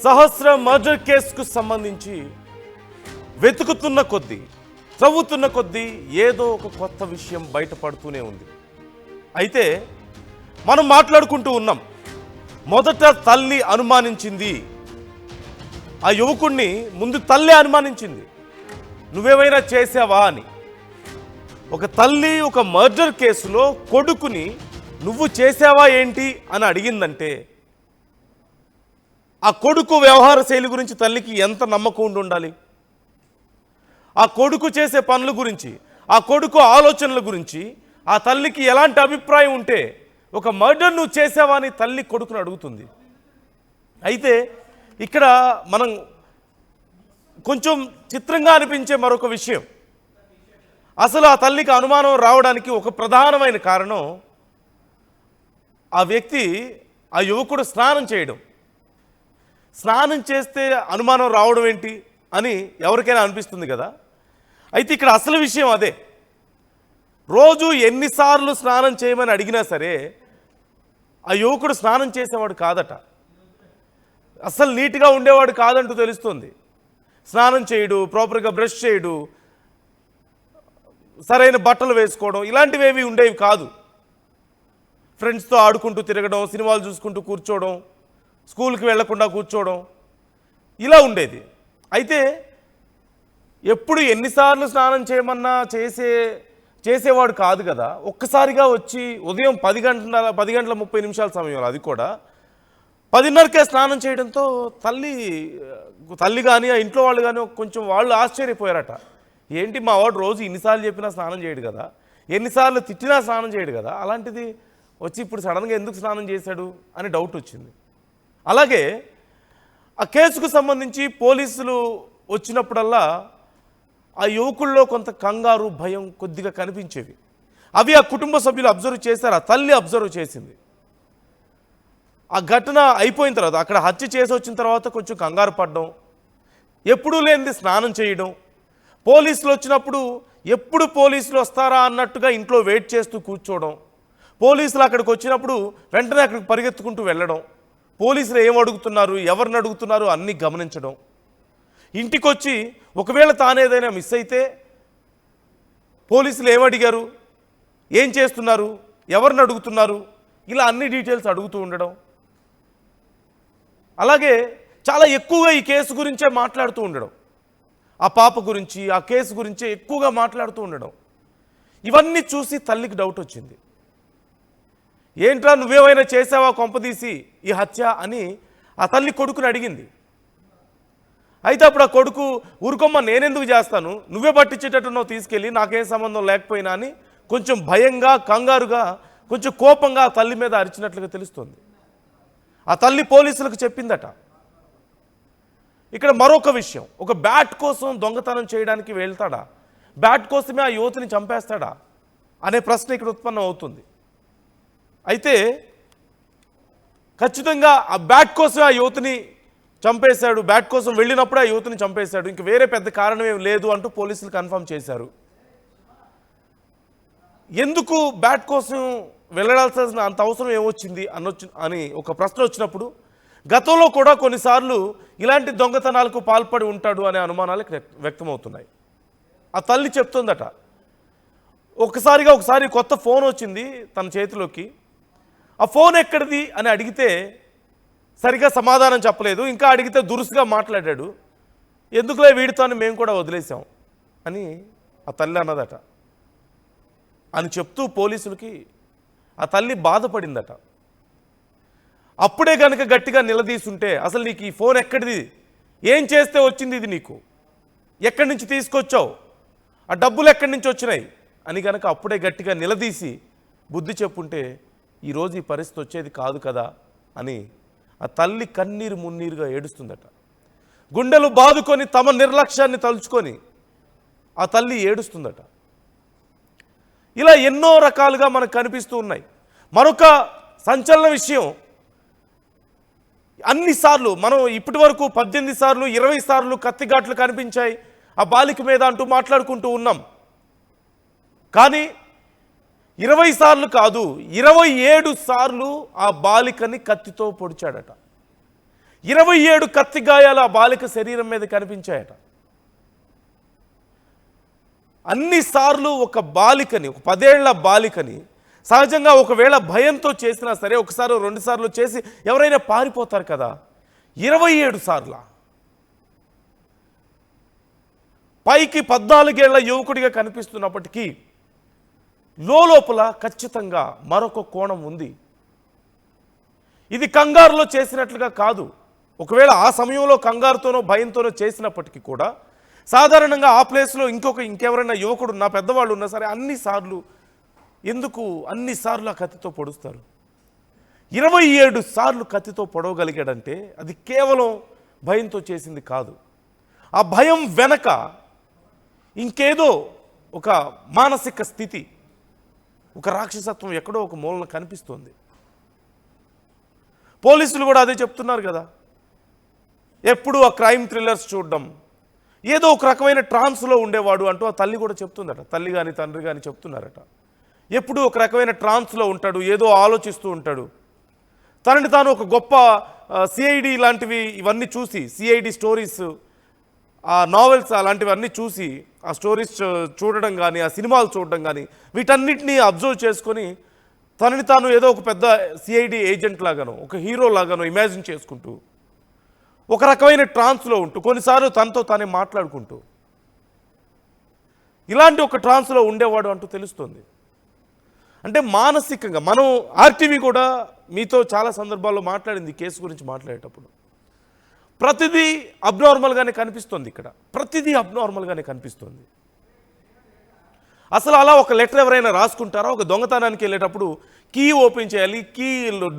సహస్ర murder కేసుకు సంబంధించి వెతుకుతున్న కొద్దీ చదువుతున్న కొద్దీ ఏదో ఒక కొత్త విషయం బయటపడుతూనే ఉంది. అయితే మనం మాట్లాడుకుంటూ ఉన్నాం. మొదట తల్లి అనుమానించింది, ఆ యువకుడిని ముందు తల్లి అనుమానించింది, నువ్వేమైనా చేసావా అని. ఒక తల్లి ఒక మర్డర్ కేసులో కొడుకుని నువ్వు చేసావా ఏంటి అని అడిగిందంటే ఆ కొడుకు వ్యవహార శైలి గురించి తల్లికి ఎంత నమ్మకం ఉండాలి? ఆ కొడుకు చేసే పనుల గురించి, ఆ కొడుకు ఆలోచనల గురించి ఆ తల్లికి ఎలాంటి అభిప్రాయం ఉంటే ఒక మర్డర్ నువ్వు చేసావా అని తల్లి కొడుకును అడుగుతుంది. అయితే ఇక్కడ మనం కొంచెం చిత్రంగా అనిపించే మరొక విషయం, అసలు ఆ తల్లికి అనుమానం రావడానికి ఒక ప్రధానమైన కారణం ఆ వ్యక్తి, ఆ యువకుడు స్నానం చేయడం. స్నానం చేస్తే అనుమానం రావడం ఏంటి అని ఎవరికైనా అనిపిస్తుంది కదా. అయితే ఇక్కడ అసలు విషయం అదే. రోజు ఎన్నిసార్లు స్నానం చేయమని అడిగినా సరే ఆ యువకుడు స్నానం చేసేవాడు కాదట, అసలు నీట్గా ఉండేవాడు కాదంటూ తెలుస్తుంది. స్నానం చేయడు, ప్రాపర్గా బ్రష్ చేయడు, సరైన బట్టలు వేసుకోవడం ఇలాంటివేవి ఉండేవి కాదు. ఫ్రెండ్స్తో ఆడుకుంటూ తిరగడం, సినిమాలు చూసుకుంటూ కూర్చోవడం, స్కూల్కి వెళ్లకుండా కూర్చోవడం ఇలా ఉండేది. అయితే ఎప్పుడు ఎన్నిసార్లు స్నానం చేయమన్నా చేసేవాడు కాదు కదా. ఒక్కసారిగా వచ్చి ఉదయం 10 గంటల 30 సమయంలో, అది కూడా 10:30కే స్నానం చేయడంతో తల్లి కానీ ఆ ఇంట్లో వాళ్ళు కానీ కొంచెం వాళ్ళు ఆశ్చర్యపోయారట. ఏంటి మా వాడు రోజు ఇన్నిసార్లు చెప్పినా స్నానం చేయడు కదా, ఎన్నిసార్లు తిట్టినా స్నానం చేయడు కదా, అలాంటిది వచ్చి ఇప్పుడు సడన్గా ఎందుకు స్నానం చేశాడు అని డౌట్ వచ్చింది. అలాగే ఆ కేసుకు సంబంధించి పోలీసులు వచ్చినప్పుడల్లా ఆ యువకుల్లో కొంత కంగారు, భయం కొద్దిగా కనిపించేవి. అవి ఆ కుటుంబ సభ్యులు అబ్జర్వ్ చేశారు, ఆ తల్లి అబ్జర్వ్ చేసింది. ఆ ఘటన అయిపోయిన తర్వాత, అక్కడ హత్య చేసి వచ్చిన తర్వాత కొంచెం కంగారు పడడం, ఎప్పుడూ లేనిది స్నానం చేయడం, పోలీసులు వచ్చినప్పుడు ఎప్పుడు పోలీసులు వస్తారా అన్నట్టుగా ఇంట్లో వెయిట్ చేస్తూ కూర్చోవడం, పోలీసులు అక్కడికి వచ్చినప్పుడు వెంటనే అక్కడికి పరిగెత్తుకుంటూ వెళ్ళడం, పోలీసులు ఏం అడుగుతున్నారు, ఎవరిని అడుగుతున్నారు అన్నీ గమనించడం, ఇంటికి వచ్చి ఒకవేళ తానేదైనా మిస్ అయితే పోలీసులు ఏమడిగారు, ఏం చేస్తున్నారు, ఎవరిని అడుగుతున్నారు, ఇలా అన్ని డీటెయిల్స్ అడుగుతూ ఉండడం. అలాగే చాలా ఎక్కువగా ఈ కేసు గురించే మాట్లాడుతూ ఉండడం, ఆ పాప గురించి, ఆ కేసు గురించే ఎక్కువగా మాట్లాడుతూ ఉండడం. ఇవన్నీ చూసి తల్లికి డౌట్ వచ్చింది. ఏంట్రా నువ్వేమైనా చేసావా కొంపదీసి ఈ హత్య అని ఆ తల్లి కొడుకుని అడిగింది. అయితే అప్పుడు ఆ కొడుకు, ఊరుకొమ్మ నేనెందుకు చేస్తాను, నువ్వే పట్టించేటట్టున్నావు తీసుకెళ్ళి, నాకేం సంబంధం లేకపోయినా అని కొంచెం భయంగా, కంగారుగా, కొంచెం కోపంగా ఆ తల్లి మీద అరిచినట్లుగా తెలుస్తుంది. ఆ తల్లి పోలీసులకు చెప్పిందట. ఇక్కడ మరొక విషయం, ఒక బ్యాట్ కోసం దొంగతనం చేయడానికి వెళ్తాడా, బ్యాట్ కోసమే ఆ యువతిని చంపేస్తాడా అనే ప్రశ్న ఇక్కడ ఉత్పన్నం అవుతుంది. అయితే ఖచ్చితంగా ఆ బ్యాట్ కోసం ఆ యువతిని చంపేశాడు, బ్యాట్ కోసం వెళ్ళినప్పుడు ఆ యువతిని చంపేశాడు, ఇంక వేరే పెద్ద కారణం ఏం లేదు అంటూ పోలీసులు కన్ఫర్మ్ చేశారు. ఎందుకు బ్యాట్ కోసం వెళ్ళాల్సిన అంత అవసరం ఏమొచ్చింది అని ఒక ప్రశ్న వచ్చినప్పుడు, గతంలో కూడా కొన్నిసార్లు ఇలాంటి దొంగతనాలకు పాల్పడి ఉంటాడు అనే అనుమానాలు వ్యక్తమవుతున్నాయి. ఆ తల్లి చెప్తుందట, ఒకసారి కొత్త ఫోన్ వచ్చింది తన చేతిలోకి, ఆ ఫోన్ ఎక్కడిది అని అడిగితే సరిగా సమాధానం చెప్పలేదు, ఇంకా అడిగితే దురుసుగా మాట్లాడాడు, ఎందుకులే వీడితో మేము కూడా వదిలేసాం అని ఆ తల్లి అన్నదట. అని చెప్తూ పోలీసులకి ఆ తల్లి బాధపడిందట. అప్పుడే కనుక గట్టిగా నిలదీసుంటే, అసలు నీకు ఈ ఫోన్ ఎక్కడిది, ఏం చేస్తే వచ్చింది ఇది, నీకు ఎక్కడి నుంచి తీసుకొచ్చావు, ఆ డబ్బులు ఎక్కడి నుంచి వచ్చినాయి అని కనుక అప్పుడే గట్టిగా నిలదీసి బుద్ధి చెప్పుంటే ఈరోజు ఈ పరిస్థితి వచ్చేది కాదు కదా అని ఆ తల్లి కన్నీరు మున్నీరుగా ఏడుస్తుందట. గుండెలు బాదుకొని తమ నిర్లక్ష్యాన్ని తలుచుకొని ఆ తల్లి ఏడుస్తుందట. ఇలా ఎన్నో రకాలుగా మనకు కనిపిస్తూ ఉన్నాయి. మరొక సంచలన విషయం, అన్నిసార్లు మనం ఇప్పటి వరకు 18 సార్లు 20 సార్లు కత్తిఘాట్లు కనిపించాయి ఆ బాలిక మీద అంటూ మాట్లాడుకుంటూ ఉన్నాం. కానీ 20 సార్లు కాదు, 27 సార్లు ఆ బాలికని కత్తితో పొడిచాడట. 27 కత్తి గాయాలు ఆ బాలిక శరీరం మీద కనిపించాయట. అన్నిసార్లు ఒక బాలికని, ఒక 10 ఏళ్ల బాలికని సహజంగా ఒకవేళ భయంతో చేసినా సరే ఒకసారి 2 సార్లు చేసి ఎవరైనా పారిపోతారు కదా. 27 సార్ల పైకి 14 ఏళ్ల యువకుడిగా కనిపిస్తున్నప్పటికీ లోపల ఖచ్చితంగా మరొక కోణం ఉంది. ఇది కంగారులో చేసినట్లుగా కాదు. ఒకవేళ ఆ సమయంలో కంగారుతోనో భయంతోనో చేసినప్పటికీ కూడా సాధారణంగా ఆ ప్లేస్లో ఇంకెవరైనా యువకుడు నా పెద్దవాళ్ళు ఉన్నా సరే అన్నిసార్లు ఆ కత్తితో పొడుస్తారు. 27 సార్లు కత్తితో పొడవగలిగాడంటే అది కేవలం భయంతో చేసింది కాదు. ఆ భయం వెనక ఇంకేదో ఒక మానసిక స్థితి, ఒక రాక్షసత్వం ఎక్కడో ఒక మూలన కనిపిస్తోంది. పోలీసులు కూడా అదే చెప్తున్నారు కదా. ఎప్పుడు ఆ క్రైమ్ థ్రిల్లర్స్ చూడడం, ఏదో ఒక రకమైన ట్రాన్స్లో ఉండేవాడు అంటూ ఆ తల్లి కూడా చెప్తుందట. తల్లి కానీ తండ్రి కానీ చెప్తున్నారట. ఎప్పుడు ఒక రకమైన ట్రాన్స్లో ఉంటాడు, ఏదో ఆలోచిస్తూ ఉంటాడు. తనని తాను ఒక గొప్ప సిఐడి లాంటివి ఇవన్నీ చూసి, సిఐడి స్టోరీస్, ఆ నావెల్స్ అలాంటివన్నీ చూసి, ఆ స్టోరీస్ చూడడం కానీ, ఆ సినిమాలు చూడడం కానీ, వీటన్నిటినీ అబ్జర్వ్ చేసుకొని తనని తాను ఏదో ఒక పెద్ద సిఐడి ఏజెంట్ లాగానో, ఒక హీరో లాగానో ఇమాజిన్ చేసుకుంటూ, ఒక రకమైన ట్రాన్స్లో ఉంటూ, కొన్నిసార్లు తనతో తానే మాట్లాడుకుంటూ, ఇలాంటి ఒక ట్రాన్స్లో ఉండేవాడు అంటూ తెలుస్తుంది. అంటే మానసికంగా మనం ఆర్టీవీ కూడా మీతో చాలా సందర్భాల్లో మాట్లాడింది కేసు గురించి మాట్లాడేటప్పుడు. ప్రతిదీ అబ్నార్మల్గానే కనిపిస్తుంది. ఇక్కడ ప్రతిదీ అబ్నార్మల్గానే కనిపిస్తుంది. అసలు అలా ఒక లెటర్ ఎవరైనా రాసుకుంటారా? ఒక దొంగతనానికి వెళ్ళేటప్పుడు కీ ఓపెన్ చేయాలి,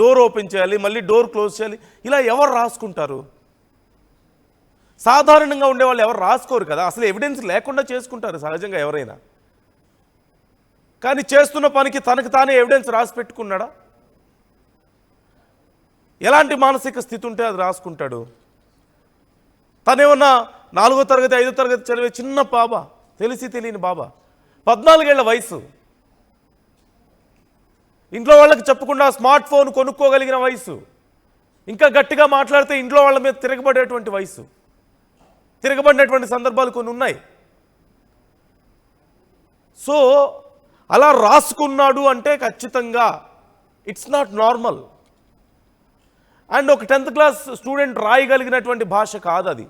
డోర్ ఓపెన్ చేయాలి, మళ్ళీ డోర్ క్లోజ్ చేయాలి, ఇలా ఎవరు రాసుకుంటారు? సాధారణంగా ఉండేవాళ్ళు ఎవరు రాసుకోరు కదా. అసలు ఎవిడెన్స్ లేకుండా చేసుకుంటారు సహజంగా ఎవరైనా. కానీ చేస్తున్న పనికి తనకు తానే ఎవిడెన్స్ రాసి పెట్టుకున్నాడా? ఎలాంటి మానసిక స్థితి ఉంటే అది రాసుకుంటాడు? తనేమన్నా 4వ తరగతి 5వ తరగతి చదివే చిన్న బాబా, తెలిసి తెలియని బాబా, 14 ఏళ్ల వయసు, ఇంట్లో వాళ్ళకి చెప్పకుండా స్మార్ట్ ఫోన్ కొనుక్కోగలిగిన వయసు, ఇంకా గట్టిగా మాట్లాడితే ఇంట్లో వాళ్ళ మీద తిరగబడేటువంటి వయసు, తిరగబడినటువంటి సందర్భాలు కొన్ని ఉన్నాయి. సో అలా రాసుకున్నాడు అంటే ఖచ్చితంగా ఇట్స్ నాట్ నార్మల్. అండ్ ఒక 10th క్లాస్ స్టూడెంట్ రాయగలిగినటువంటి భాష కాదు అది.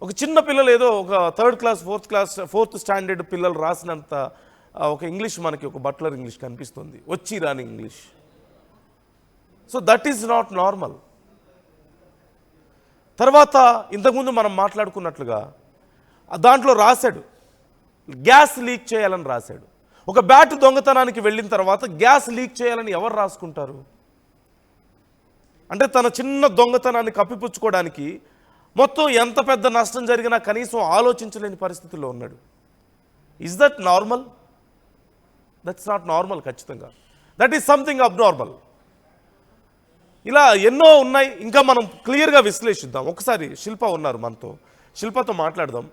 ఒక చిన్న పిల్లలు ఏదో ఒక 3rd క్లాస్ 4th స్టాండర్డ్ పిల్లలు రాసినంత ఒక ఇంగ్లీష్ మనకి ఒక బట్లర్ ఇంగ్లీష్ కనిపిస్తుంది, వచ్చి రాని English. So that is not normal. తర్వాత ఇంతకుముందు మనం మాట్లాడుకున్నట్లుగా దాంట్లో రాశాడు గ్యాస్ లీక్ చేయాలని రాశాడు. ఒక బ్యాట్ దొంగతనానికి వెళ్ళిన తర్వాత గ్యాస్ లీక్ చేయాలని ఎవరు రాసుకుంటారు? అంటే తన చిన్న దొంగతనాన్ని కప్పిపుచ్చుకోవడానికి మొత్తం ఎంత పెద్ద నష్టం జరిగినా కనీసం ఆలోచించలేని పరిస్థితుల్లో ఉన్నాడు. Is that normal? That's not normal. ఖచ్చితంగా దట్ ఈస్ సంథింగ్ అబ్నార్మల్. ఇలా ఎన్నో ఉన్నాయి. ఇంకా మనం క్లియర్గా విశ్లేషిద్దాం. ఒకసారి శిల్ప ఉన్నారు మనతో, శిల్పతో మాట్లాడదాం.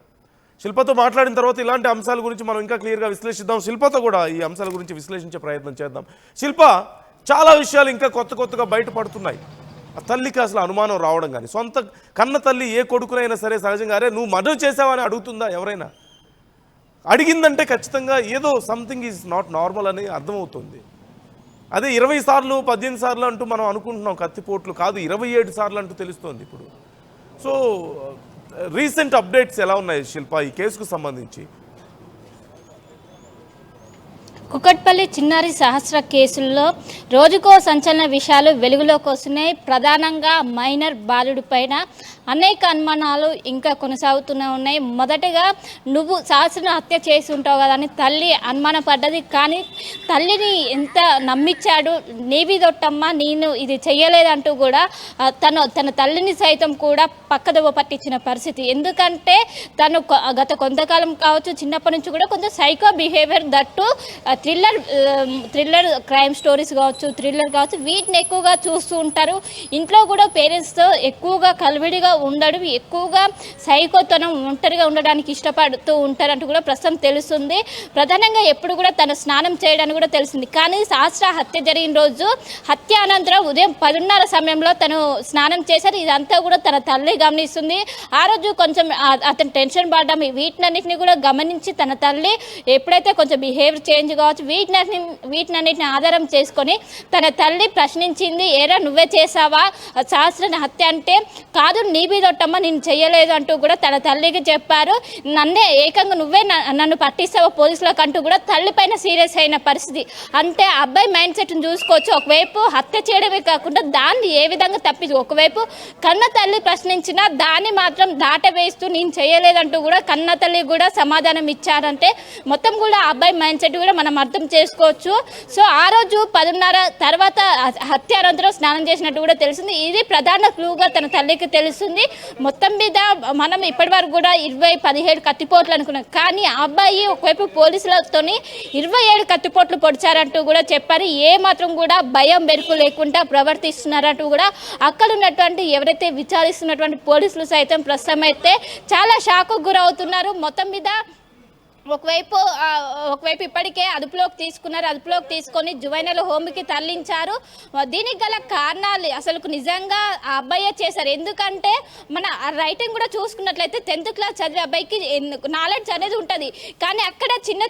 శిల్పతో మాట్లాడిన తర్వాత ఇలాంటి అంశాల గురించి మనం ఇంకా క్లియర్గా విశ్లేషిద్దాం. శిల్పతో కూడా ఈ అంశాల గురించి విశ్లేషించే ప్రయత్నం చేద్దాం. శిల్ప, చాలా విషయాలు ఇంకా కొత్తగా బయటపడుతున్నాయి. ఆ తల్లికి అసలు అనుమానం రావడం కానీ, సొంత కన్న తల్లి ఏ కొడుకునైనా సరే సహజంగా అరే నువ్వు మర్డర్ చేసావని అడుగుతుందా ఎవరైనా? అడిగిందంటే ఖచ్చితంగా ఏదో సంథింగ్ ఈజ్ నాట్ నార్మల్ అని అర్థమవుతుంది. అదే 20 సార్లు 18 సార్లు అంటూ మనం అనుకుంటున్నాం, కత్తిపోట్లు కాదు 27 సార్లు అంటూ తెలుస్తోంది ఇప్పుడు. సో రీసెంట్ అప్డేట్స్ ఎలా ఉన్నాయి శిల్ప ఈ కేసుకు సంబంధించి? కుకట్పల్లి చిన్నారి సహస్ర కేసుల్లో రోజుకో సంచలన విషయాలు వెలుగులోకి వస్తున్నాయి. ప్రధానంగా మైనర్ బాలుడి పైన అనేక అనుమానాలు ఇంకా కొనసాగుతూనే ఉన్నాయి. మొదటగా నువ్వు సహస్రను హత్య చేసి ఉంటావు కదా అని తల్లి అనుమానపడ్డది. కానీ తల్లిని ఎంత నమ్మించాడు, నీవిదొట్టమ్మ నేను ఇది చెయ్యలేదంటూ కూడా తన తల్లిని సైతం కూడా పక్కదోవ పట్టించిన పరిస్థితి. ఎందుకంటే తను గత కొంతకాలం కావచ్చు చిన్నప్పటి నుంచి కూడా కొంచెం psycho behaviour, that thriller crime stories కావచ్చు, థ్రిల్లర్ కావచ్చు, వీటిని ఎక్కువగా చూస్తూ ఉంటారు. ఇంట్లో కూడా పేరెంట్స్తో ఎక్కువగా కలివిడిగా ఉండడం, ఎక్కువగా సైకోతనం ఒంటరిగా ఉండడానికి ఇష్టపడుతూ ఉంటారంటూ కూడా ప్రస్తుతం తెలుస్తుంది. ప్రధానంగా ఎప్పుడు కూడా తన స్నానం చేయడానికి కూడా తెలిసింది. కానీ సహస్ర హత్య జరిగిన రోజు హత్య అనంతరం ఉదయం 10:30 సమయంలో తను స్నానం చేశారు. ఇదంతా కూడా తన తల్లి గమనిస్తుంది. ఆ రోజు కొంచెం అతను టెన్షన్ పడ్డం, వీటినన్నింటినీ కూడా గమనించి తన తల్లి ఎప్పుడైతే కొంచెం బిహేవియర్ చేంజ్ కావచ్చు వీటినన్నింటిని ఆధారం చేసుకొని తన తల్లి ప్రశ్నించింది. ఏరా నువ్వే చేసావా సహస్రని హత్య అంటే, కాదు నీ మీదొట్టమ్మ నేను చెయ్యలేదు అంటూ కూడా తన తల్లికి చెప్పారు. నన్నే ఏకంగా నువ్వే నన్ను పట్టిస్తావా పోలీసులకు అంటూ కూడా తల్లి పైన సీరియస్ అయిన పరిస్థితి. అంటే అబ్బాయి మైండ్ సెట్ని చూసుకోవచ్చు. ఒకవైపు హత్య చేయడమే కాకుండా దాన్ని ఏ విధంగా ఒకవైపు కన్న తల్లి ప్రశ్నించినా దాన్ని మాత్రం దాటవేస్తూ నేను చేయలేదంటూ కూడా కన్న తల్లి కూడా సమాధానం ఇచ్చారంటే మొత్తం కూడా అబ్బాయి మైండ్ సెట్ కూడా మనం అర్థం చేసుకోవచ్చు. సో ఆ రోజు 10:30 తర్వాత హత్య అనంతరం స్నానం చేసినట్టు కూడా తెలిసింది. ఇది ప్రధాన క్లూగా తన తల్లికి తెలుస్తుంది. మొత్తం మీద మనం ఇప్పటి వరకు కూడా 17 కత్తిపోట్లు అనుకున్నాం. కానీ ఆ అబ్బాయి ఒకవైపు పోలీసులతో 27 కత్తిపోట్లు పొడిచారంటూ కూడా చెప్పారు. ఏ మాత్రం కూడా భయం బెరుకు లేకుండా ప్రవర్తిస్తున్నారంటూ కూడా అక్కడ ఉన్నటువంటి ఎవరైతే విచారిస్తున్నటువంటి పోలీసులు సైతం ప్రస్తుతం అయితే చాలా షాకు గురవుతున్నారు. మొత్తం మీద ఒకవైపు ఇప్పటికే అదుపులోకి తీసుకొని జువైనల్ హోమ్కి తరలించారు. దీనికి గల కారణాలు అసలు నిజంగా ఆ అబ్బాయే చేశారు. ఎందుకంటే మన రైటింగ్ కూడా చూసుకున్నట్లయితే 10th క్లాస్ చదివే అబ్బాయికి నాలెడ్జ్ అనేది ఉంటుంది. కానీ అక్కడ చిన్న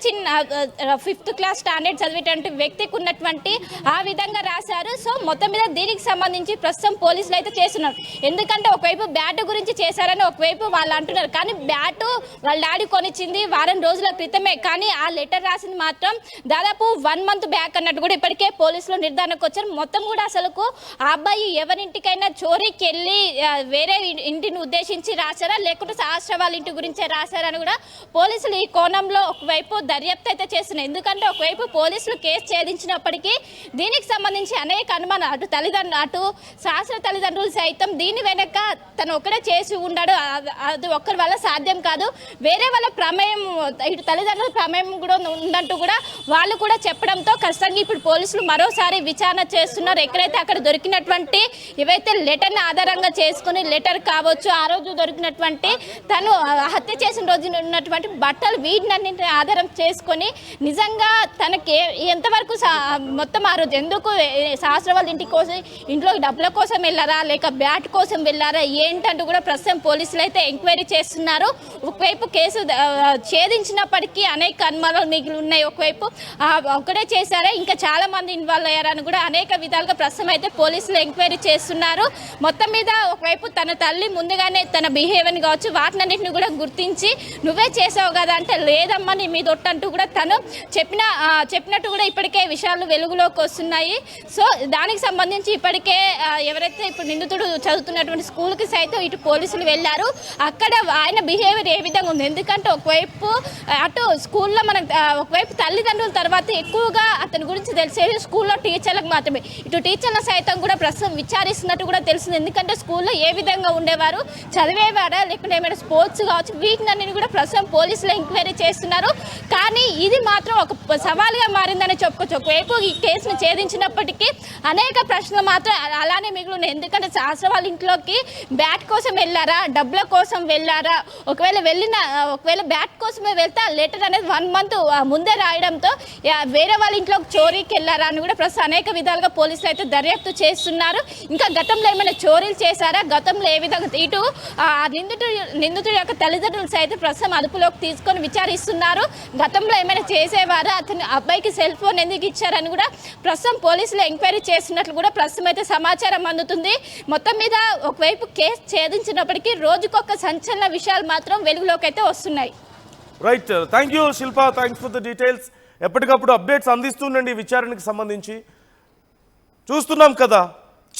5th క్లాస్ స్టాండర్డ్ చదివేటువంటి వ్యక్తికి ఉన్నటువంటి ఆ విధంగా రాశారు. సో మొత్తం మీద దీనికి సంబంధించి ప్రస్తుతం పోలీసులు అయితే చేస్తున్నారు. ఎందుకంటే ఒకవైపు బ్యాట్ గురించి చేశారని ఒకవైపు వాళ్ళు అంటున్నారు. కానీ బ్యాటు వాళ్ళ డాడీ కొనిచ్చింది వారం రోజుల క్రితమే. కానీ ఆ లెటర్ రాసింది మాత్రం దాదాపు 1 month బ్యాక్ అన్నట్టు కూడా ఇప్పటికే పోలీసులు నిర్ధారణకు వచ్చారు. మొత్తం కూడా అసలు ఆ అబ్బాయి ఎవరింటికైనా చోరీకి వెళ్ళి వేరే ఇంటిని ఉద్దేశించి రాశారా లేకుంటే సహస్ర వాళ్ళ ఇంటి గురించే రాశారని కూడా పోలీసులు ఈ కోణంలో ఒకవైపు దర్యాప్తు అయితే చేస్తున్నారు. ఎందుకంటే ఒకవైపు పోలీసులు కేసు ఛేదించినప్పటికీ దీనికి సంబంధించి అనేక అనుమానాలు అటు సహస్ర తల్లిదండ్రులు సైతం దీని వెనక తను ఒక్కడే చేసి ఉన్నాడు, అది ఒక్కరి వల్ల సాధ్యం కాదు, వేరే వాళ్ళ ప్రమేయం ఇటు తల్లిదండ్రుల ప్రమేయం కూడా ఉందంటూ కూడా వాళ్ళు కూడా చెప్పడంతో ఖచ్చితంగా ఇప్పుడు పోలీసులు మరోసారి విచారణ చేస్తున్నారు. ఎక్కడైతే అక్కడ దొరికినటువంటి ఏవైతే లెటర్ని ఆధారంగా చేసుకుని లెటర్ కావచ్చు, ఆ రోజు దొరికినటువంటి తను హత్య చేసిన రోజు ఉన్నటువంటి బట్టలు వీటినన్నింటినీ ఆధారం చేసుకొని నిజంగా తనకి ఎంతవరకు మొత్తం ఆ రోజు ఎందుకు సహస్ర వాళ్ళ ఇంట్లో డబ్బుల కోసం వెళ్ళారా లేక బ్యాట్ కోసం వెళ్ళారా ఏంటంటూ కూడా ప్రస్తుతం పోలీసులు అయితే ఎంక్వైరీ చేస్తున్నారు. ఒకవైపు కేసు ఛేదించినప్పటికీ అనేక అనుమానాలు మిగిలి ఉన్నాయి. ఒకవైపు ఒకటే చేశారా ఇంకా చాలా మంది ఇన్వాల్వ్ అయ్యారని కూడా అనేక విధాలుగా ప్రస్తుతం అయితే పోలీసులు ఎంక్వైరీ చేస్తున్నారు. మొత్తం మీద ఒకవైపు తన తల్లి ముందుగానే తన బిహేవియర్ని కావచ్చు వాటినన్నింటిని కూడా గుర్తించి నువ్వే చేసావు కదా అంటే లేదమ్మా నీ మీద ఒట్టంటూ కూడా తను చెప్పినట్టు కూడా ఇప్పటికే విషయాలు వెలుగులోకి వస్తున్నాయి. సో దానికి సంబంధించి ఇప్పటికే ఎవరైతే ఇప్పుడు నిందితుడు చదువుతున్నటువంటి స్కూల్కి సైతం ఇటు పోలీసులు వెళ్ళారు. అక్కడ ఆయన బిహేవియర్ ఏ విధంగా ఉంది, ఎందుకంటే ఒకవైపు అటు స్కూల్లో మనకు ఒకవైపు తల్లిదండ్రుల తర్వాత ఎక్కువగా అతని గురించి తెలిసేది స్కూల్లో టీచర్లకు మాత్రమే. ఇటు టీచర్ల సైతం కూడా ప్రస్తుతం విచారిస్తున్నట్టు కూడా తెలిసింది. ఎందుకంటే స్కూల్లో ఏ విధంగా ఉండేవారు, చదివేవారా లేకుంటే ఏమైనా స్పోర్ట్స్ కావచ్చు వీటినన్నీ కూడా ప్రస్తుతం పోలీసులు ఎంక్వైరీ చేస్తున్నారు. కానీ ఇది మాత్రం ఒక సవాల్గా మారిందని చెప్పుకోవచ్చు. ఒకవైపు ఈ కేసును ఛేదించినప్పటికీ అనేక ప్రశ్నలు మాత్రం అలానే మిగిలినాయి. ఎందుకంటే సహస్ర వాళ్ళ ఇంట్లోకి బ్యాట్ కోసం వెళ్ళారా, డబ్బుల కోసం వెళ్ళారా, ఒకవేళ బ్యాట్ కోసమే వెళ్తే ఆ లెటర్ అనేది 1 month ముందే రాయడంతో వేరే వాళ్ళ ఇంట్లో చోరీకి వెళ్ళారా అని కూడా ప్రస్తుతం అనేక విధాలుగా పోలీసులు అయితే దర్యాప్తు చేస్తున్నారు. ఇంకా గతంలో ఏమైనా చోరీలు చేశారా, గతంలో ఏ విధంగా ఇటు నిందితుడి యొక్క తల్లిదండ్రులు సైతం ప్రస్తుతం అదుపులోకి తీసుకొని విచారిస్తున్నారు. గతంలో ఏమైనా చేసేవారా, అతని అబ్బాయికి సెల్ ఫోన్ ఎందుకు ఇచ్చారని కూడా ప్రస్తుతం పోలీసులు ఎంక్వైరీ చేస్తున్నట్లు కూడా ప్రస్తుతం అయితే సమాచారం అందుతుంది. మొత్తం మీద ఒకవైపు కేసు ఛేదించినప్పటికీ రోజుకొక సంచలన విషయాలు మాత్రం వెలుగులోకి అయితే వస్తున్నాయి. Right, thank you Shilpa, thanks for the details. ఎప్పటికప్పుడు అప్డేట్స్ అందిస్తుండండి విచారణకు సంబంధించి. చూస్తున్నాం కదా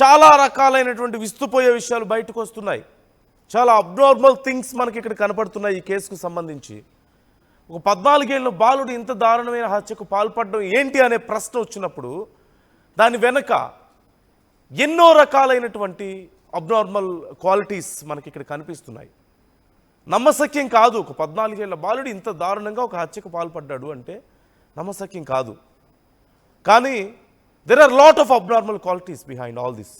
చాలా రకాలైనటువంటి విస్తుపోయే విషయాలు బయటకు వస్తున్నాయి. చాలా అబ్నార్మల్ థింగ్స్ మనకి ఇక్కడ కనపడుతున్నాయి ఈ కేసుకు సంబంధించి. ఒక 14 ఏళ్ళ బాలుడు ఇంత దారుణమైన హత్యకు పాల్పడడం ఏంటి అనే ప్రశ్న వచ్చినప్పుడు దాని వెనక ఎన్నో రకాలైనటువంటి అబ్నార్మల్ క్వాలిటీస్ మనకి ఇక్కడ కనిపిస్తున్నాయి. నమ్మశక్యం కాదు. ఒక 14 ఏళ్ళ బాలుడు ఇంత దారుణంగా ఒక హత్యకు పాల్పడ్డాడు అంటే నమ్మశక్యం కాదు. కానీ there are lot of abnormal qualities behind all this.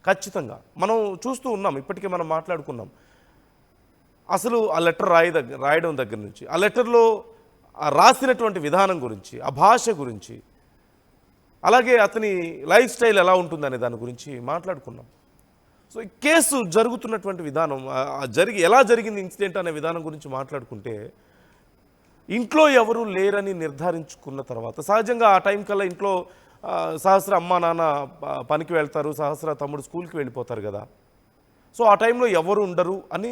ఖచ్చితంగా మనం చూస్తూ ఉన్నాం, ఇప్పటికే మనం మాట్లాడుకున్నాం. అసలు ఆ లెటర్ రాయడం దగ్గర నుంచి, ఆ లెటర్లో రాసినటువంటి విధానం గురించి, ఆ భాష గురించి, అలాగే అతని లైఫ్ స్టైల్ ఎలా ఉంటుందనే దాని గురించి మాట్లాడుకున్నాం. సో ఈ కేసు జరుగుతున్నటువంటి విధానం, ఎలా జరిగింది ఇన్సిడెంట్ అనే విధానం గురించి మాట్లాడుకుంటే, ఇంట్లో ఎవరు లేరని నిర్ధారించుకున్న తర్వాత, సహజంగా ఆ టైం కల్లా ఇంట్లో సహస్ర అమ్మ నాన్న పనికి వెళ్తారు, సహస్ర తమ్ముడు స్కూల్కి వెళ్ళిపోతారు కదా. సో ఆ టైంలో ఎవరు ఉండరు అని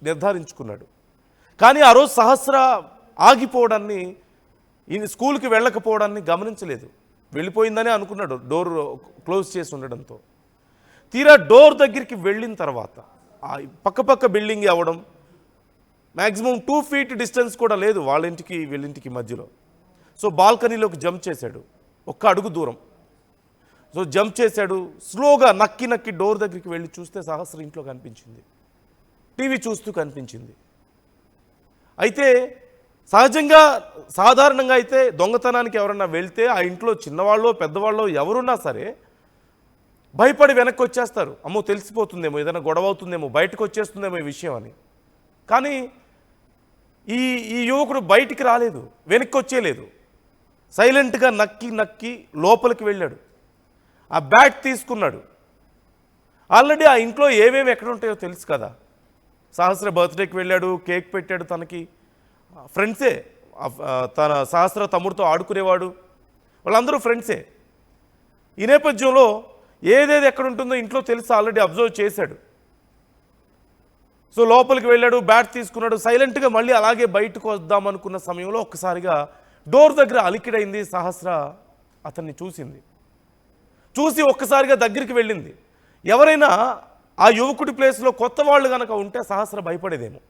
నిర్ధారించుకున్నాడు. కానీ ఆ రోజు సహస్ర ఆగిపోవడాన్ని, స్కూల్కి వెళ్ళకపోవడాన్ని గమనించలేదు. వెళ్ళిపోయిందని అనుకున్నాడు డోర్ క్లోజ్ చేసి ఉండడంతో. తీరా డోర్ దగ్గరికి వెళ్ళిన తర్వాత పక్క బిల్డింగ్ అవ్వడం, మ్యాక్సిమం 2 feet డిస్టెన్స్ కూడా లేదు వాళ్ళ ఇంటికి వీళ్ళింటికి మధ్యలో. సో బాల్కనీలోకి జంప్ చేశాడు, ఒక్క అడుగు దూరం. సో జంప్ చేశాడు, స్లోగా నక్కి డోర్ దగ్గరికి వెళ్ళి చూస్తే సహస్ర ఇంట్లో కనిపించింది, టీవీ చూస్తూ కనిపించింది. అయితే సహజంగా సాధారణంగా అయితే దొంగతనానికి ఎవరన్నా వెళ్తే ఆ ఇంట్లో చిన్నవాళ్ళు పెద్దవాళ్ళు ఎవరున్నా సరే భయపడి వెనక్కి వచ్చేస్తారు. అమ్మో తెలిసిపోతుందేమో, ఏదైనా గొడవ అవుతుందేమో, బయటకు వచ్చేస్తుందేమో ఈ విషయం అని. కానీ ఈ యువకుడు బయటికి రాలేదు, వెనక్కి వచ్చేయలేదు. సైలెంట్గా నక్కి లోపలికి వెళ్ళాడు. ఆ బ్యాట్ తీసుకున్నాడు. ఆల్రెడీ ఆ ఇంట్లో ఏమేమి ఎక్కడ ఉంటాయో తెలుసు కదా. సహస్ర బర్త్డేకి వెళ్ళాడు, కేక్ పెట్టాడు. తనకి ఫ్రెండ్సే, తన సహస్ర తమ్ముడితో ఆడుకునేవాడు, వాళ్ళందరూ ఫ్రెండ్సే. ఈ నేపథ్యంలో ఏదేది ఎక్కడ ఉంటుందో ఇంట్లో తెలిసి ఆల్రెడీ అబ్జర్వ్ చేశాడు. సో లోపలికి వెళ్ళాడు, బ్యాట్ తీసుకున్నాడు. సైలెంట్గా మళ్ళీ అలాగే బయటకు వద్దామనుకున్న సమయంలో ఒక్కసారిగా డోర్ దగ్గర అలికిడైంది. సహస్ర అతన్ని చూసి ఒక్కసారిగా దగ్గరికి వెళ్ళింది. ఎవరైనా ఆ యువకుడి ప్లేస్లో కొత్త వాళ్ళు కనుక ఉంటే సహస్ర భయపడేదేమో.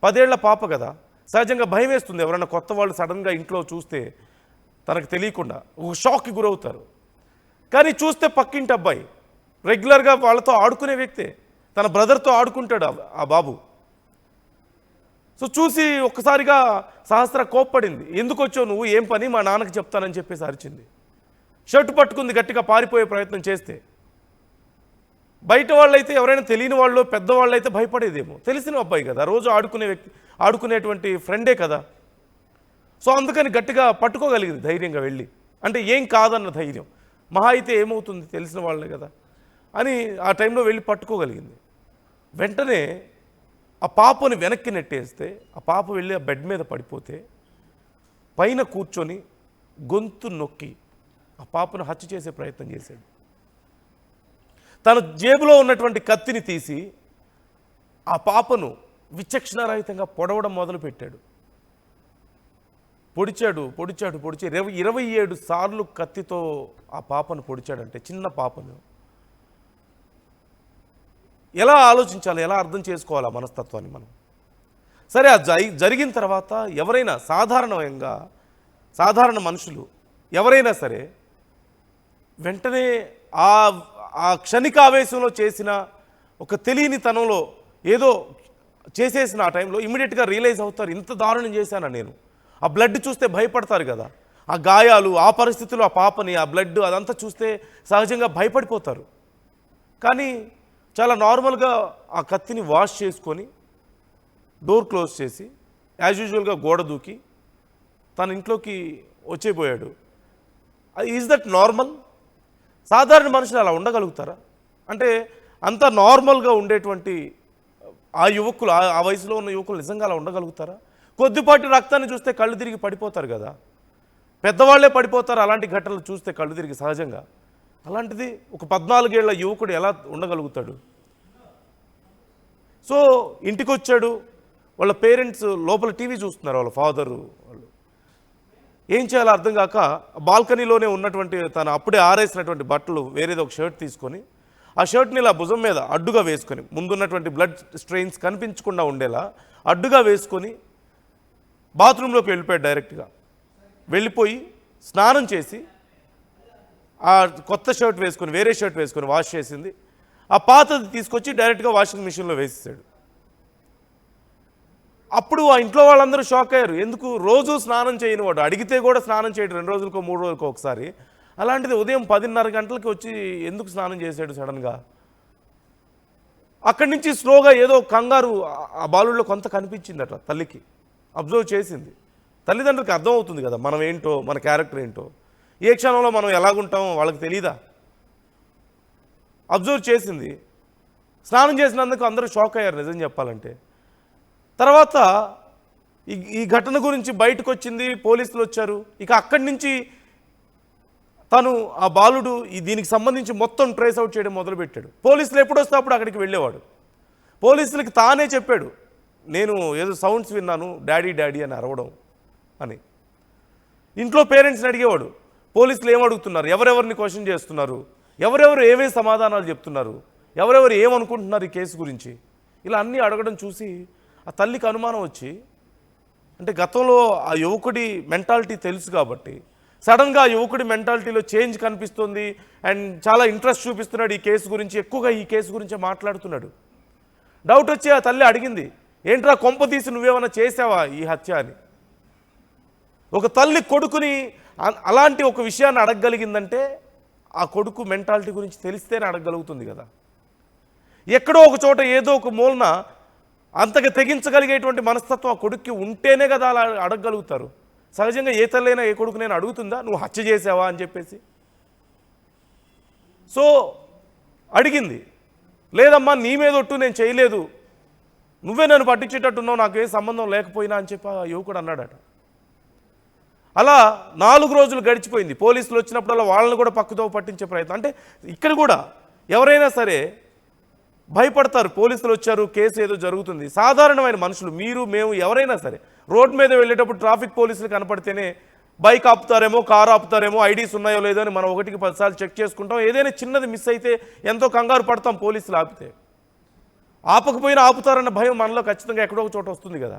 10 ఏళ్ల పాప కదా, సహజంగా భయం వేస్తుంది. ఎవరైనా కొత్త వాళ్ళు సడన్గా ఇంట్లో చూస్తే తనకు తెలియకుండా ఒక షాక్కి గురవుతారు. కానీ చూస్తే పక్కింటి అబ్బాయి, రెగ్యులర్గా వాళ్ళతో ఆడుకునే వ్యక్తే, తన బ్రదర్తో ఆడుకుంటాడు ఆ బాబు. సో చూసి ఒక్కసారిగా సహస్ర కోప్పడింది. ఎందుకు వచ్చావు నువ్వు, ఏం పని, మా నాన్నకి చెప్తానని చెప్పేసి అరిచింది. షర్టు పట్టుకుంది గట్టిగా పారిపోయే ప్రయత్నం చేస్తే. బయట వాళ్ళైతే ఎవరైనా తెలియని వాళ్ళు పెద్దవాళ్ళు అయితే భయపడేదేమో, తెలిసిన అబ్బాయి కదా, రోజు ఆడుకునేటువంటి ఫ్రెండే కదా. సో అందుకని గట్టిగా పట్టుకోగలిగింది ధైర్యంగా వెళ్ళి. అంటే ఏం కాదన్న ధైర్యం, మహా అయితే ఏమవుతుంది తెలిసిన వాళ్ళే కదా అని ఆ టైంలో వెళ్ళి పట్టుకోగలిగింది. వెంటనే ఆ పాపని వెనక్కి నెట్టేస్తే ఆ పాప వెళ్ళి ఆ బెడ్ మీద పడిపోతే పైన కూర్చొని గొంతు నొక్కి ఆ పాపను హత్య చేసే ప్రయత్నం చేశాడు. తన జేబులో ఉన్నటువంటి కత్తిని తీసి ఆ పాపను విచక్షణారహితంగా పొడవడం మొదలుపెట్టాడు. పొడిచాడు 27 సార్లు కత్తితో ఆ పాపను పొడిచాడంటే, చిన్న పాపను. ఎలా ఆలోచించాలి, ఎలా అర్థం చేసుకోవాలి ఆ మనస్తత్వాన్ని మనం? సరే, జరిగిన తర్వాత ఎవరైనా సాధారణ మనుషులు ఎవరైనా సరే వెంటనే ఆ క్షణిక ఆవేశంలో చేసిన ఒక తెలియని తనంలో ఏదో చేసేసిన ఆ టైంలో ఇమ్మీడియట్గా రియలైజ్ అవుతారు, ఇంత దారుణం చేశానా నేను. ఆ బ్లడ్ చూస్తే భయపడతారు కదా, ఆ గాయాలు, ఆ పరిస్థితుల్లో ఆ పాపని, ఆ బ్లడ్ అదంతా చూస్తే సహజంగా భయపడిపోతారు. కానీ చాలా నార్మల్గా ఆ కత్తిని వాష్ చేసుకొని డోర్ క్లోజ్ చేసి యాజ్ యూజువల్గా గోడ దూకి తన ఇంట్లోకి వచ్చేపోయాడు. Is that normal? సాధారణ మనుషులు అలా ఉండగలుగుతారా? అంటే అంత నార్మల్గా ఉండేటువంటి ఆ యువకులు, ఆ వయసులో ఉన్న యువకులు నిజంగా అలా ఉండగలుగుతారా? కొద్దిపాటి రక్తాన్ని చూస్తే కళ్ళు తిరిగి పడిపోతారు కదా, పెద్దవాళ్లే పడిపోతారు అలాంటి ఘటనలు చూస్తే కళ్ళు తిరిగి సహజంగా. అలాంటిది ఒక 14 ఏళ్ల యువకుడు ఎలా ఉండగలుగుతాడు? సో ఇంటికి వచ్చాడు, వాళ్ళ పేరెంట్స్ లోపల టీవీ చూస్తున్నారు, వాళ్ళ ఫాదరు. వాళ్ళు ఏం చేయాలో అర్థం కాక బాల్కనీలోనే ఉన్నటువంటి తన అప్పుడే ఆరేసినటువంటి బట్టలు వేరేది ఒక షర్ట్ తీసుకొని ఆ షర్ట్ని ఇలా భుజం మీద అడ్డుగా వేసుకొని, ముందున్నటువంటి బ్లడ్ స్ట్రెయిన్స్ కనిపించకుండా ఉండేలా అడ్డుగా వేసుకొని బాత్రూంలోకి వెళ్ళిపోయాడు. డైరెక్ట్గా వెళ్ళిపోయి స్నానం చేసి ఆ కొత్త షర్ట్ వేసుకొని, వేరే షర్ట్ వేసుకొని వాష్ చేసింది ఆ పాతది తీసుకొచ్చి డైరెక్ట్గా వాషింగ్ మిషన్లో వేసేసాడు. అప్పుడు ఆ ఇంట్లో వాళ్ళందరూ షాక్ అయ్యారు. ఎందుకు రోజు స్నానం చేయని వాడు, అడిగితే కూడా స్నానం చేయడు, 2 రోజులకో 3 రోజులకో ఒకసారి. అలాంటిది ఉదయం 10:30 గంటలకి వచ్చి ఎందుకు స్నానం చేశాడు సడన్గా? అక్కడి నుంచి స్లోగా ఏదో కంగారు ఆ బాలుడిలో కొంత కనిపించిందట తల్లికి. అబ్జర్వ్ చేసింది. తల్లిదండ్రులకి అర్థమవుతుంది కదా మనం ఏంటో, మన క్యారెక్టర్ ఏంటో. ఏ క్షణంలో మనం ఎలాగుంటామో వాళ్ళకి తెలీదా? అబ్జర్వ్ చేసింది. స్నానం చేసినందుకు అందరూ షాక్ అయ్యారు నిజం చెప్పాలంటే. తర్వాత ఈ ఘటన గురించి బయటకు వచ్చింది, పోలీసులు వచ్చారు. ఇక అక్కడి నుంచి తను ఆ బాలుడు దీనికి సంబంధించి మొత్తం ట్రేస్ అవుట్ చేయడం మొదలుపెట్టాడు. పోలీసులు ఎప్పుడు వస్తే అప్పుడు అక్కడికి వెళ్ళేవాడు. పోలీసులకి తానే చెప్పాడు, నేను ఏదో సౌండ్స్ విన్నాను, డాడీ డాడీ అని అరవడం అని. ఇంట్లో పేరెంట్స్ని అడిగేవాడు, పోలీసులు ఏమడుగుతున్నారు, ఎవరెవరిని క్వశ్చన్ చేస్తున్నారు, ఎవరెవరు ఏమేమి సమాధానాలు చెప్తున్నారు, ఎవరెవరు ఏమనుకుంటున్నారు ఈ కేసు గురించి, ఇలా అన్నీ అడగడం చూసి ఆ తల్లికి అనుమానం వచ్చి, అంటే గతంలో ఆ యువకుడి మెంటాలిటీ తెలుసు కాబట్టి సడన్గా ఆ యువకుడి మెంటాలిటీలో చేంజ్ కనిపిస్తుంది. అండ్ చాలా ఇంట్రెస్ట్ చూపిస్తున్నాడు ఈ కేసు గురించి, ఎక్కువగా ఈ కేసు గురించే మాట్లాడుతున్నాడు. డౌట్ వచ్చి ఆ తల్లి అడిగింది, ఏంట్రా కొంప తీసి నువ్వేమైనా చేసావా ఈ హత్య అని. ఒక తల్లి కొడుకుని అలాంటి ఒక విషయాన్ని అడగగలిగిందంటే ఆ కొడుకు మెంటాలిటీ గురించి తెలిస్తేనే అడగగలుగుతుంది కదా. ఎక్కడో ఒక చోట ఏదో ఒక మూలన అంతగా తెగించగలిగేటువంటి మనస్తత్వం ఆ కొడుక్కి ఉంటేనే కదా అలా అడగగలుగుతారు. సహజంగా ఏ తల్లైనా ఏ కొడుకునైనా అడుగుతుందా నువ్వు హత్య చేసావా అని చెప్పేసి? సో అడిగింది, లేదమ్మా నీ మీద ఒట్టు నేను చేయలేదు, నువ్వే నన్ను పట్టించేటట్టున్నావు, నాకు ఏ సంబంధం లేకపోయినా అని చెప్పి ఆ యువకుడు అన్నాడట. అలా 4 రోజులు గడిచిపోయింది. పోలీసులు వచ్చినప్పుడల్లా వాళ్ళని కూడా పక్కతో పట్టించే ప్రయత్నం. అంటే ఇక్కడ కూడా ఎవరైనా సరే భయపడతారు. పోలీసులు వచ్చారు, కేసు ఏదో జరుగుతుంది. సాధారణమైన మనుషులు, మీరు మేము ఎవరైనా సరే రోడ్ మీద వెళ్ళేటప్పుడు ట్రాఫిక్ పోలీసులు కనపడితేనే బైక్ ఆపుతారేమో, కారు ఆపుతారేమో, ఐడీస్ ఉన్నాయో లేదో అని మనం 1కి 10 సార్లు చెక్ చేసుకుంటాం. ఏదైనా చిన్నది మిస్ అయితే ఎంతో కంగారు పడతాం పోలీసులు ఆపితే. ఆపకపోయినా ఆపుతారన్న భయం మనలో ఖచ్చితంగా ఎక్కడో ఒక చోట వస్తుంది కదా.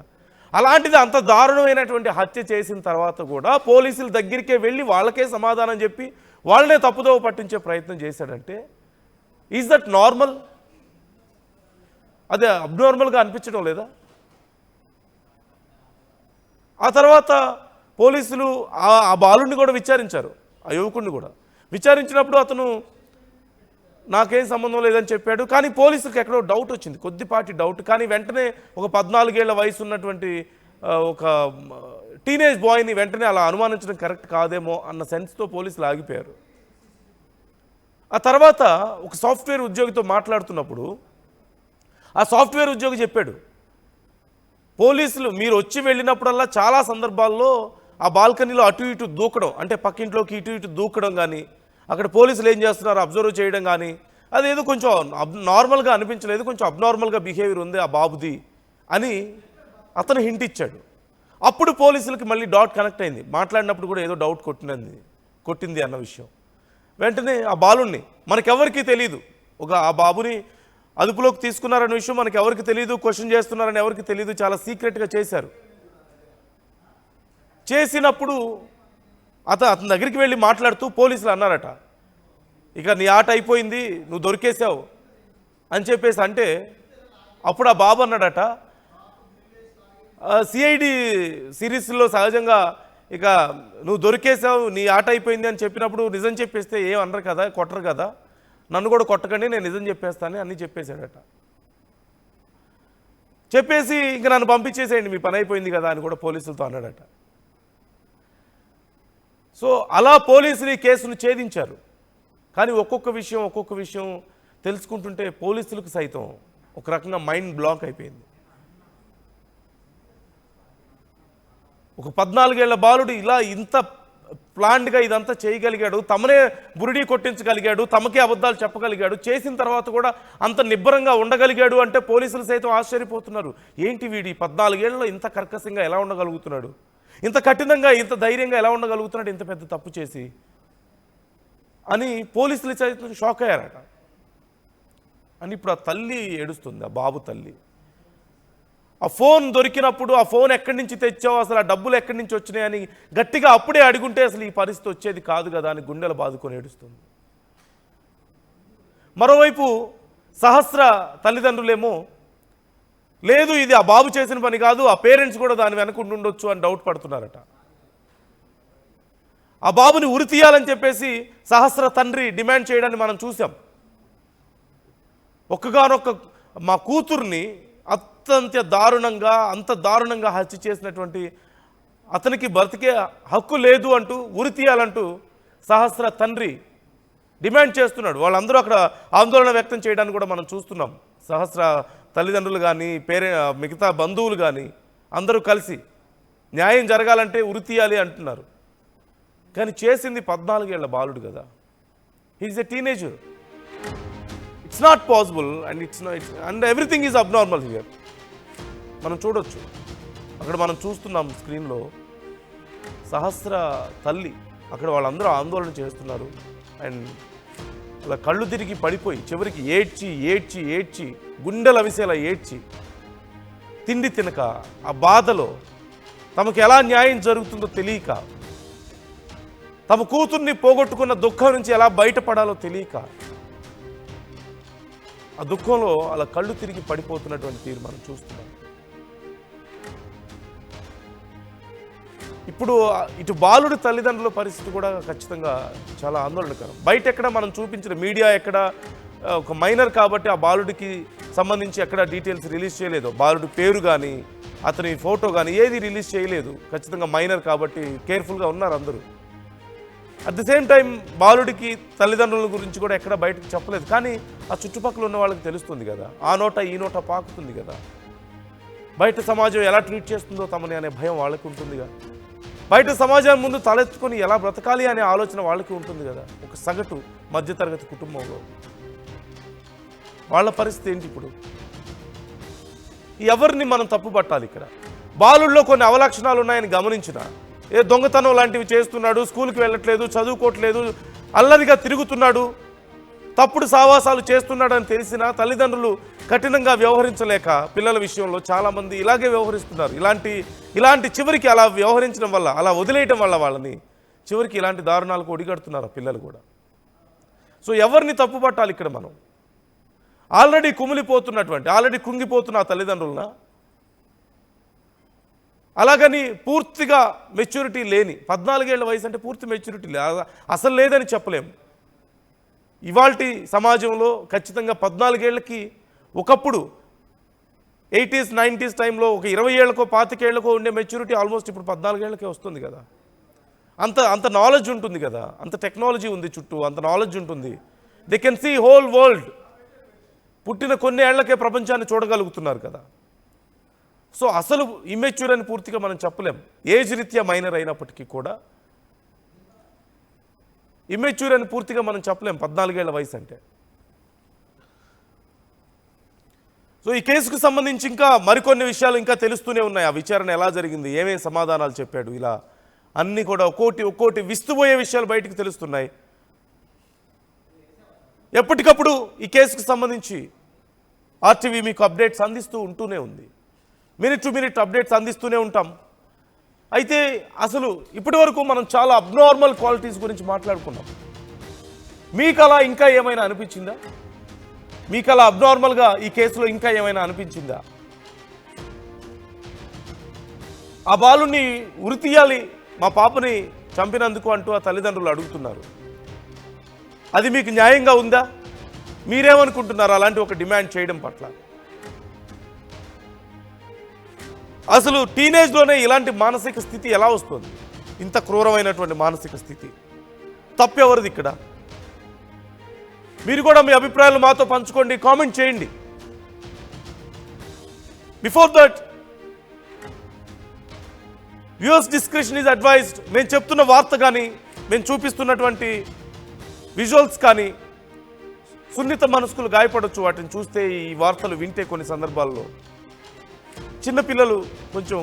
అలాంటిది అంత దారుణమైనటువంటి హత్య చేసిన తర్వాత కూడా పోలీసుల దగ్గరికే వెళ్ళి వాళ్ళకే సమాధానం చెప్పి వాళ్ళనే తప్పుదోవ పట్టించే ప్రయత్నం చేశాడంటే ఈజ్ దట్ నార్మల్? అదే అబ్నార్మల్గా అనిపించడం లేదా? ఆ తర్వాత పోలీసులు ఆ బాలుడిని కూడా విచారించారు, ఆ యువకుడిని కూడా విచారించినప్పుడు అతను నాకేం సంబంధం లేదని చెప్పాడు. కానీ పోలీసులకు ఎక్కడో డౌట్ వచ్చింది, కొద్దిపాటి డౌట్. కానీ వెంటనే ఒక 14 ఏళ్ల వయసు ఉన్నటువంటి ఒక టీనేజ్ బాయ్ని వెంటనే అలా అనుమానించడం కరెక్ట్ కాదేమో అన్న సెన్స్తో పోలీసులు ఆగిపోయారు. ఆ తర్వాత ఒక సాఫ్ట్వేర్ ఉద్యోగితో మాట్లాడుతున్నప్పుడు ఆ సాఫ్ట్వేర్ ఉద్యోగి చెప్పాడు, పోలీసులు మీరు వచ్చి వెళ్ళినప్పుడల్లా చాలా సందర్భాల్లో ఆ బాల్కనీలో అటు ఇటు దూకడం, అంటే పక్కింట్లోకి ఇటు ఇటు దూకడం కానీ, అక్కడ పోలీసులు ఏం చేస్తున్నారో అబ్జర్వ్ చేయడం కానీ, అదేదో కొంచెం నార్మల్గా అనిపించలేదు, కొంచెం అబ్నార్మల్గా బిహేవియర్ ఉంది ఆ బాబుది అని అతను హింట్ ఇచ్చాడు. అప్పుడు పోలీసులకి మళ్ళీ డాట్ కనెక్ట్ అయింది. మాట్లాడినప్పుడు కూడా ఏదో డౌట్ కొట్టింది అన్న విషయం. వెంటనే ఆ బాలుణ్ణి మనకెవరికి తెలియదు, ఆ బాబుని అదుపులోకి తీసుకున్నారన్న విషయం మనకి ఎవరికి తెలియదు, క్వశ్చన్ చేస్తున్నారని ఎవరికి తెలియదు, చాలా సీక్రెట్గా చేశారు. చేసినప్పుడు అతని దగ్గరికి వెళ్ళి మాట్లాడుతూ పోలీసులు అన్నారట, ఇక నీ ఆట అయిపోయింది, నువ్వు దొరికేసావు అని చెప్పేసి అంటే, అప్పుడు ఆ బాబు అన్నాడట, సిఐడి సిరీస్లో సహజంగా ఇక నువ్వు దొరికేసావు, నీ ఆట అయిపోయింది అని చెప్పినప్పుడు నిజం చెప్పేస్తే ఏం అనరు కదా, కొట్టరు కదా, నన్ను కూడా కొట్టకండి, నేను నిజం చెప్పేస్తానని అన్నీ చెప్పేశాడట. చెప్పేసి ఇంక నన్ను పంపించేసేయండి, మీ పని అయిపోయింది కదా అని కూడా పోలీసులతో అన్నాడట. సో అలా పోలీసులు ఈ కేసును ఛేదించారు. కానీ ఒక్కొక్క విషయం తెలుసుకుంటుంటే పోలీసులకు సైతం ఒక రకంగా మైండ్ బ్లాక్ అయిపోయింది. ఒక 14 ఏళ్ల బాలుడు ఇలా ఇంత ప్లాన్డ్గా ఇదంతా చేయగలిగాడు, తమనే బురిడీ కొట్టించగలిగాడు, తమకే అబద్ధాలు చెప్పగలిగాడు, చేసిన తర్వాత కూడా అంత నిబ్బరంగా ఉండగలిగాడు అంటే పోలీసులు సైతం ఆశ్చర్యపోతున్నారు. ఏంటి వీడి 14 ఏళ్ళలో ఇంత కర్కశంగా ఎలా ఉండగలుగుతున్నాడు, ఇంత కఠినంగా ఇంత ధైర్యంగా ఎలా ఉండగలుగుతున్నాడు ఇంత పెద్ద తప్పు చేసి అని పోలీసులు సైతం షాక్ అయ్యారట. అని ఇప్పుడు ఆ తల్లి ఏడుస్తుంది, ఆ బాబు తల్లి. ఆ ఫోన్ దొరికినప్పుడు ఆ ఫోన్ ఎక్కడి నుంచి తెచ్చావు, అసలు ఆ డబ్బులు ఎక్కడి నుంచి వచ్చినాయని గట్టిగా అప్పుడే అడుగుంటే అసలు ఈ పరిస్థితి వచ్చేది కాదు కదా అని గుండెలు బాదుకొని ఏడుస్తుంది. మరోవైపు సహస్ర తల్లిదండ్రులేమో లేదు ఇది ఆ బాబు చేసిన పని కాదు, ఆ పేరెంట్స్ కూడా దాని వెనక ఉండొచ్చు అని డౌట్ పడుతున్నారట. ఆ బాబుని ఉరి తీయాలని చెప్పేసి సహస్ర తండ్రి డిమాండ్ చేయడాన్ని మనం చూసాం. ఒక్కగానొక్క మా కూతుర్ని అంత దారుణంగా హత్య చేసినటువంటి అతనికి బ్రతికే హక్కు లేదు అంటూ ఉరి తీయాలంటూ సహస్ర తండ్రి డిమాండ్ చేస్తున్నాడు. వాళ్ళందరూ అక్కడ ఆందోళన వ్యక్తం చేయడానికి కూడా మనం చూస్తున్నాం. సహస్ర తల్లిదండ్రులు కానీ మిగతా బంధువులు కానీ అందరూ కలిసి న్యాయం జరగాలంటే ఉరి తీయాలి అంటున్నారు. కానీ చేసింది 14 ఏళ్ల బాలుడు కదా. He's a teenager. It's not possible and everything is abnormal here. మనం చూడొచ్చు, అక్కడ మనం చూస్తున్నాం స్క్రీన్లో సహస్ర తల్లి అక్కడ వాళ్ళందరూ ఆందోళన చేస్తున్నారు. అండ్ అలా కళ్ళు తిరిగి పడిపోయి చివరికి ఏడ్చి గుండెల విసేలా ఏడ్చి తిండి తినక ఆ బాధలో తమకు ఎలా న్యాయం జరుగుతుందో తెలియక, తమ కూతుర్ని పోగొట్టుకున్న దుఃఖం నుంచి ఎలా బయటపడాలో తెలియక ఆ దుఃఖంలో అలా కళ్ళు తిరిగి పడిపోతున్నటువంటి తీరు మనం చూస్తున్నాం. ఇప్పుడు ఇటు బాలుడి తల్లిదండ్రుల పరిస్థితి కూడా ఖచ్చితంగా చాలా ఆందోళనకరం. బయట ఎక్కడ మనం చూపించిన మీడియా ఎక్కడ ఒక మైనర్ కాబట్టి ఆ బాలుడికి సంబంధించి ఎక్కడ డీటెయిల్స్ రిలీజ్ చేయలేదు. బాలుడి పేరు కానీ అతని ఫోటో కానీ ఏది రిలీజ్ చేయలేదు. ఖచ్చితంగా మైనర్ కాబట్టి కేర్ఫుల్గా ఉన్నారు అందరూ. అట్ ది సేమ్ టైం బాలుడికి తల్లిదండ్రుల గురించి కూడా ఎక్కడ బయటకు చెప్పలేదు. కానీ ఆ చుట్టుపక్కల ఉన్న వాళ్ళకి తెలుస్తుంది కదా, ఆ నోట ఈ నోట పాకుతుంది కదా. బయట సమాజం ఎలా ట్రీట్ చేస్తుందో తమని అనే భయం వాళ్ళకి ఉంటుందిగా. బయట సమాజం ముందు తలెత్తుకొని ఎలా బ్రతకాలి అనే ఆలోచన వాళ్ళకి ఉంటుంది కదా. ఒక సగటు మధ్యతరగతి కుటుంబంలో వాళ్ళ పరిస్థితి ఏంటి ఇప్పుడు? ఎవరిని మనం తప్పు పట్టాలి ఇక్కడ? బాలుల్లో కొన్ని అవలక్షణాలు ఉన్నాయని గమనించిన, దొంగతనం లాంటివి చేస్తున్నాడు, స్కూల్కి వెళ్ళట్లేదు, చదువుకోవట్లేదు, అల్లరిగా తిరుగుతున్నాడు, తప్పుడు సావాసాలు చేస్తున్నాడని తెలిసినా తల్లిదండ్రులు కఠినంగా వ్యవహరించలేక పిల్లల విషయంలో చాలామంది ఇలాగే వ్యవహరిస్తున్నారు. ఇలాంటి చివరికి అలా వ్యవహరించడం వల్ల, అలా వదిలేయటం వల్ల వాళ్ళని చివరికి ఇలాంటి దారుణాలకు ఒడిగడుతున్నారు పిల్లలు కూడా. సో ఎవరిని తప్పు పట్టాలి ఇక్కడ మనం? ఆల్రెడీ కుంగిపోతున్న తల్లిదండ్రులన, అలాగని పూర్తిగా మెచ్యూరిటీ లేని 14 ఏళ్ల వయసు అంటే పూర్తి మెచ్యూరిటీ అసలు లేదని చెప్పలేము. ఇవాల్టి సమాజంలో ఖచ్చితంగా 14 ఏళ్ళకి ఒకప్పుడు 80s 90s టైంలో ఒక 20 ఏళ్ళకో 25 ఏళ్ళకో ఉండే మెచ్యూరిటీ ఆల్మోస్ట్ ఇప్పుడు 14 ఏళ్ళకే వస్తుంది కదా. అంత నాలెడ్జ్ ఉంటుంది కదా, అంత టెక్నాలజీ ఉంది చుట్టూ, అంత నాలెడ్జ్ ఉంటుంది. They can see whole world. పుట్టిన కొన్ని ఏళ్లకే ప్రపంచాన్ని చూడగలుగుతున్నారు కదా. సో అసలు ఇమ్మెచ్యూర్ అని పూర్తిగా మనం చెప్పలేం. ఏజ్ రీత్యా మైనర్ అయినప్పటికీ కూడా ఇమ్మెచ్యూర్ అని పూర్తిగా మనం చెప్పలేం 14 ఏళ్ల వయసు అంటే. సో ఈ కేసుకు సంబంధించి ఇంకా మరికొన్ని విషయాలు ఇంకా తెలుస్తూనే ఉన్నాయి. ఆ విచారణ ఎలా జరిగింది, ఏమేమి సమాధానాలు చెప్పాడు, ఇలా అన్నీ కూడా ఒక్కోటి విస్తుపోయే విషయాలు బయటకు తెలుస్తున్నాయి. ఎప్పటికప్పుడు ఈ కేసుకు సంబంధించి ఆర్టీవీ మీకు అప్డేట్స్ అందిస్తూ ఉంటూనే ఉంది. మినిట్ టు మినిట్ అప్డేట్స్ అందిస్తూనే ఉంటాం. అయితే అసలు ఇప్పటి వరకు మనం చాలా అబ్నార్మల్ క్వాలిటీస్ గురించి మాట్లాడుకున్నాం. మీకు అలా ఇంకా ఏమైనా అనిపించిందా? మీకు అలా అబ్నార్మల్గా ఈ కేసులో ఇంకా ఏమైనా అనిపించిందా? ఆ బాలుని ఉరి తీయాలి, మా పాపని చంపినందుకు అంటూ ఆ తల్లిదండ్రులు అడుగుతున్నారు. అది మీకు న్యాయంగా ఉందా? మీరేమనుకుంటున్నారు అలాంటి ఒక డిమాండ్ చేయడం పట్ల? అసలు టీనేజ్లోనే ఇలాంటి మానసిక స్థితి ఎలా వస్తుంది? ఇంత క్రూరమైనటువంటి మానసిక స్థితి తప్పెవరిది ఇక్కడ? మీరు కూడా మీ అభిప్రాయాలు మాతో పంచుకోండి, కామెంట్ చేయండి. Before that viewers description is advised. మేము చెప్తున్న వార్త కానీ, మేము చూపిస్తున్నటువంటి విజువల్స్ కానీ సున్నిత మనస్కులు గాయపడవచ్చు. వాటిని చూస్తే, ఈ వార్తలు వింటే కొన్ని సందర్భాల్లో చిన్నపిల్లలు కొంచెం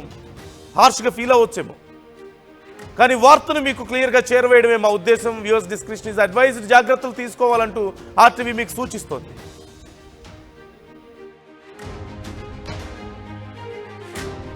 హార్ష్గా ఫీల్ అవ్వచ్చేమో. కానీ వార్తను మీకు క్లియర్గా చేరవేయడమే మా ఉద్దేశం. Viewers description is advised. జాగ్రత్తలు తీసుకోవాలంటూ ఆర్టీవీ మీకు సూచిస్తోంది.